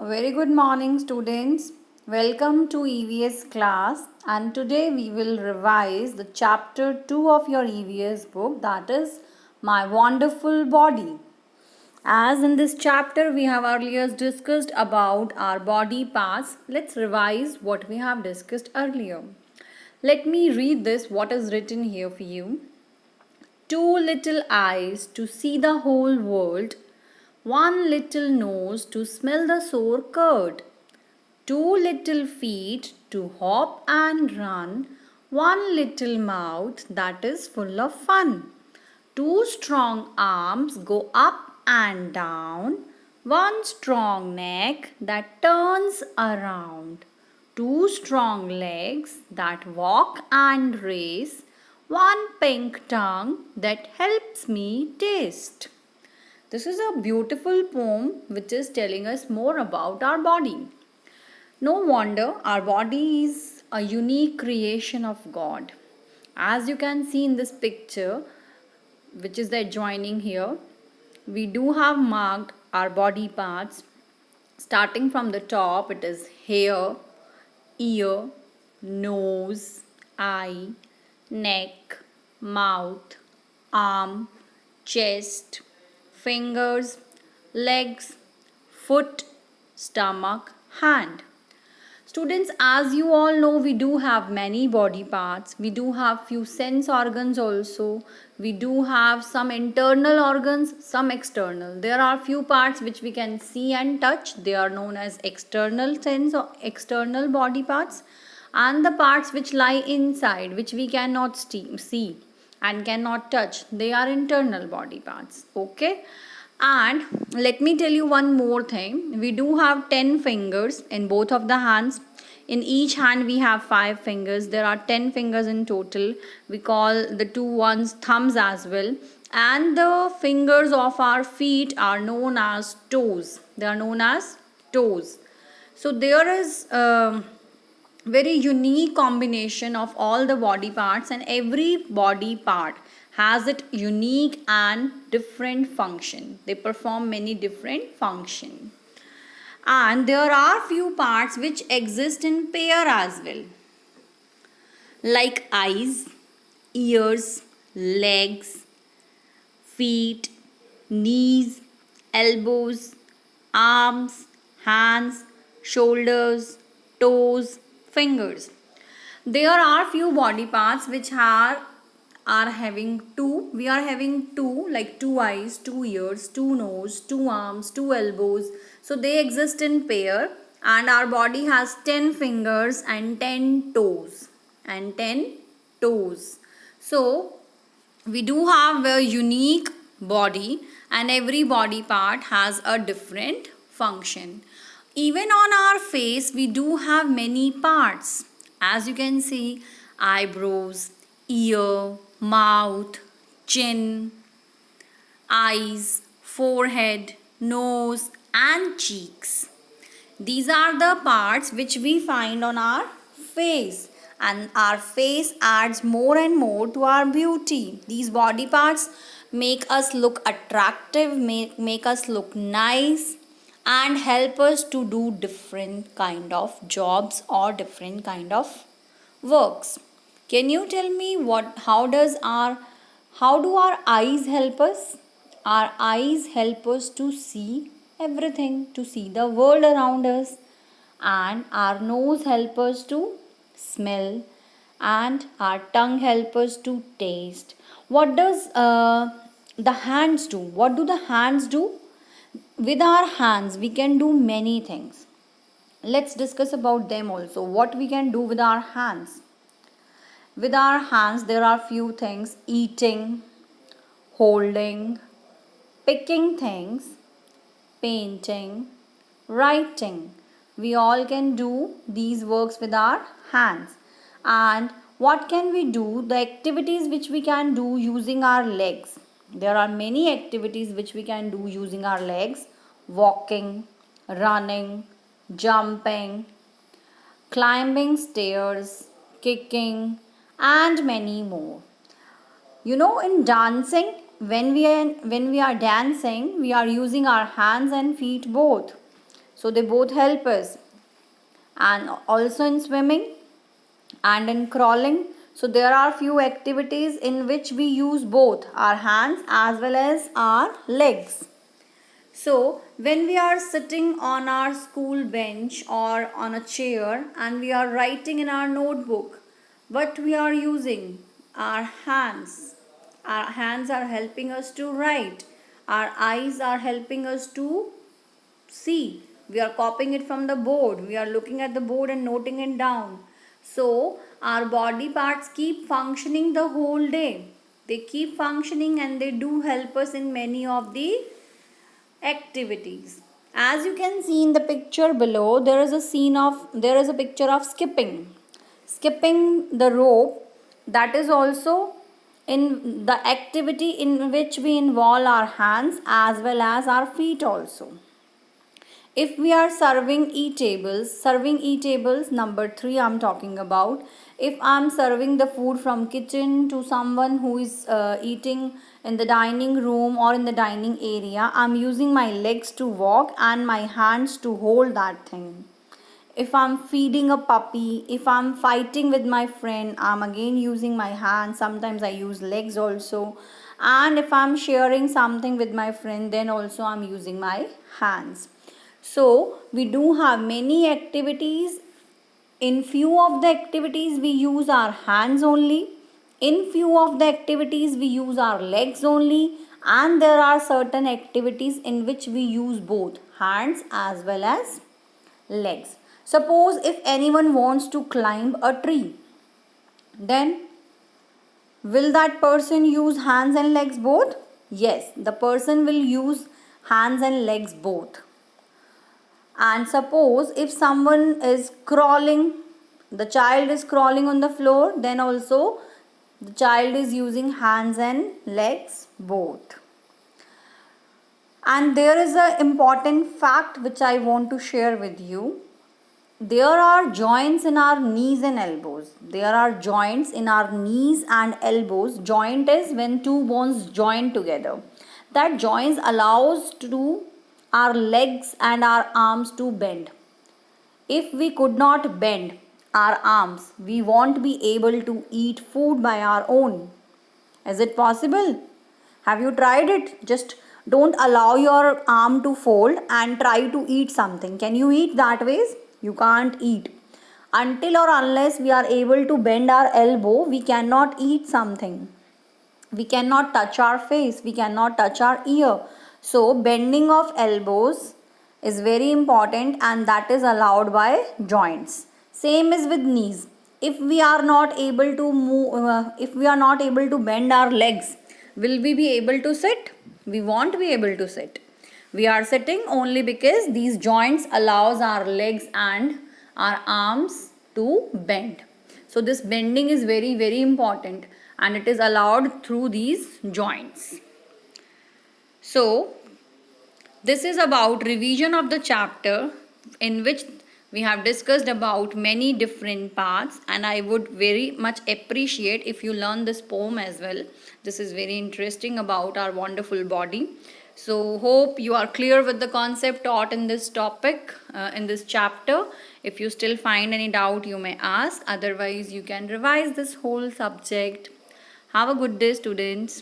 A very good morning, students. Welcome to EVS class, and today we will revise the chapter 2 of your EVS book, that is My Wonderful Body. As in this chapter we have earlier discussed about our body parts, let's revise what we have discussed earlier. Let me read this what is written here for you. Two little eyes to see the whole world, one little nose to smell the sour curd, two little feet to hop and run, one little mouth that is full of fun. Two strong arms go up and down, one strong neck that turns around, two strong legs that walk and race, one pink tongue that helps me taste. This is a beautiful poem which is telling us more about our body. No wonder our body is a unique creation of God. As you can see in this picture, which is the adjoining here, we do have marked our body parts. Starting from the top, it is hair, ear, nose, eye, neck, mouth, arm, chest, fingers, legs, foot, stomach, hand. Students, as you all know, we do have many body parts. We do have few sense organs also. We do have some internal organs, some external. There are few parts which we can see and touch. They are known as external sense or external body parts. And the parts which lie inside, which we cannot see and cannot touch, they are internal body parts. Okay. And let me tell you one more thing. We do have 10 fingers in both of the hands. In each hand we have 5 fingers. There are 10 fingers in total. We call the two ones thumbs as well. And the fingers of our feet are known as toes. They are known as toes. So there is very unique combination of all the body parts, and every body part has its unique and different function. They perform many different function, and there are few parts which exist in pair as well, like eyes, ears, legs, feet, knees, elbows, arms, hands, shoulders, toes, fingers. There are few body parts which are having two. We are having two, like two eyes, two ears, two nose, two arms, two elbows. So they exist in pair, and our body has 10 fingers and 10 toes and 10 toes. So we do have a unique body, and every body part has a different function. Even on our face we do have many parts. As you can see, eyebrows, ear, mouth, chin, eyes, forehead, nose and cheeks. These are the parts which we find on our face, and our face adds more and more to our beauty. These body parts make us look attractive, make us look nice, and help us to do different kind of jobs or different kind of works. Can you tell me how do our eyes help us? Our eyes help us to see everything, to see the world around us, and our nose help us to smell, and our tongue help us to taste. What does the hands do? What do the hands do? With our hands we can do many things. Let's discuss about them also. What we can do with our hands? With our hands there are few things: eating, holding, picking things, painting, writing. We all can do these works with our hands. And what can we do? The activities which we can do using our legs. There are many activities which we can do using our legs: walking, running, jumping, climbing stairs, kicking, and many more. You know, in dancing, when we are dancing, we are using our hands and feet both. So they both help us. And also in swimming and in crawling. So there are few activities in which we use both our hands as well as our legs. So when we are sitting on our school bench or on a chair and we are writing in our notebook, what we are using? Our hands. Our hands are helping us to write. Our eyes are helping us to see. We are copying it from the board. We are looking at the board and noting it down. So our body parts keep functioning the whole day. They keep functioning and they do help us in many of the activities. As you can see in the picture below, there is a picture of skipping the rope. That is also in the activity in which we involve our hands as well as our feet also. If we are serving e-tables, number 3 I'm talking about. If I'm serving the food from kitchen to someone who is eating in the dining room or in the dining area, I'm using my legs to walk and my hands to hold that thing. If I'm feeding a puppy, if I'm fighting with my friend, I'm again using my hands. Sometimes I use legs also. And if I'm sharing something with my friend, then also I'm using my hands. So we do have many activities. In few of the activities we use our hands only. In few of the activities we use our legs only. And there are certain activities in which we use both hands as well as legs. Suppose if anyone wants to climb a tree, then will that person use hands and legs both? Yes, the person will use hands and legs both. And suppose if someone is crawling, the child is crawling on the floor, then also the child is using hands and legs both. And there is an important fact which I want to share with you. There are joints in our knees and elbows. There are joints in our knees and elbows. Joint is when two bones join together. That joints allows to our legs and our arms to bend. If we could not bend our arms, we won't be able to eat food by our own. Is it possible? Have you tried it? Just don't allow your arm to fold and try to eat something. Can you eat that ways? You can't eat. Until or unless we are able to bend our elbow, we cannot eat something. We cannot touch our face. We cannot touch our ear. So bending of elbows is very important and that is allowed by joints. Same is with knees. If we are not able to move, if we are not able to bend our legs, will we be able to sit? We won't be able to sit. We are sitting only because these joints allows our legs and our arms to bend. So this bending is very, very important and it is allowed through these joints. So this is about revision of the chapter in which we have discussed about many different parts, and I would very much appreciate if you learn this poem as well. This is very interesting about our wonderful body. So hope you are clear with the concept taught in this topic, in this chapter. If you still find any doubt, you may ask. Otherwise, you can revise this whole subject. Have a good day, students.